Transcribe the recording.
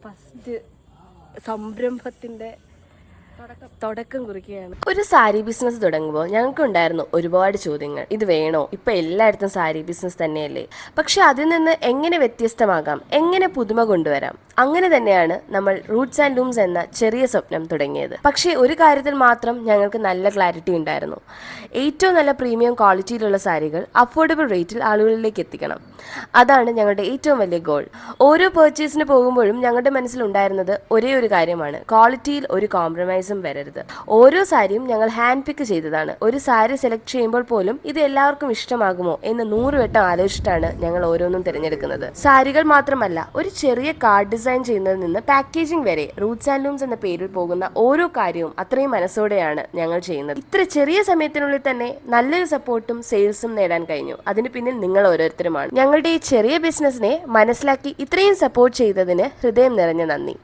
First സംരംഭത്തിൻ്റെ തുടക്കം കുറിക്കുകയാണ്. ഒരു sari business തുടങ്ങുമ്പോൾ ഞങ്ങൾക്കുണ്ടായിരുന്നു ഒരുപാട് ചോദ്യങ്ങൾ. ഇത് വേണോ? ഇപ്പം എല്ലായിടത്തും സാരി ബിസിനസ് തന്നെയല്ലേ? പക്ഷെ അതിൽ നിന്ന് എങ്ങനെ വ്യത്യസ്തമാകാം, എങ്ങനെ പുതുമ കൊണ്ടുവരാം? അങ്ങനെ തന്നെയാണ് നമ്മൾ റൂട്ട്സ് ആൻഡ് ലൂംസ് എന്ന ചെറിയ സ്വപ്നം തുടങ്ങിയത്. പക്ഷേ ഒരു കാര്യത്തിൽ മാത്രം ഞങ്ങൾക്ക് നല്ല ക്ലാരിറ്റി ഉണ്ടായിരുന്നു. ഏറ്റവും നല്ല പ്രീമിയം ക്വാളിറ്റിയിലുള്ള സാരികൾ അഫോർഡബിൾ റേറ്റിൽ ആളുകളിലേക്ക് എത്തിക്കണം. അതാണ് ഞങ്ങളുടെ ഏറ്റവും വലിയ ഗോൾ. ഓരോ പർച്ചേസിന് പോകുമ്പോഴും ഞങ്ങളുടെ മനസ്സിലുണ്ടായിരുന്നത് ഒരേ ഒരു കാര്യമാണ്: ക്വാളിറ്റിയിൽ ഒരു കോംപ്രമൈസും വരരുത്. ഓരോ സാരിയും ഞങ്ങൾ ഹാൻഡ് പിക്ക് ചെയ്തതാണ്. ഒരു സാരി സെലക്ട് ചെയ്യുമ്പോൾ പോലും ഇത് എല്ലാവർക്കും ഇഷ്ടമാകുമോ എന്ന് 100 വട്ടം ആലോചിച്ചിട്ടാണ് ഞങ്ങൾ ഓരോന്നും തിരഞ്ഞെടുക്കുന്നത്. സാരികൾ മാത്രമല്ല, ഒരു ചെറിയ കാർഡ് ഡിസൈൻ ചെയ്യുന്നതിൽ നിന്ന് പാക്കേജിംഗ് വരെ റൂട്ട്സ് ആൻഡ് ലൂംസ് എന്ന പേരിൽ പോകുന്ന ഓരോ കാര്യവും അത്രയും മനസ്സോടെയാണ് ഞങ്ങൾ ചെയ്യുന്നത്. ഇത്ര ചെറിയ സമയത്തിനുള്ളിൽ തന്നെ നല്ലൊരു സപ്പോർട്ടും സെയിൽസും നേടാൻ കഴിഞ്ഞു. അതിന് പിന്നിൽ നിങ്ങൾ ഓരോരുത്തരുമാണ്. ഞങ്ങളുടെ ഈ ചെറിയ ബിസിനസിനെ മനസ്സിലാക്കി ഇത്രയും സപ്പോർട്ട് ചെയ്തതിന് ഹൃദയം നിറഞ്ഞ നന്ദി.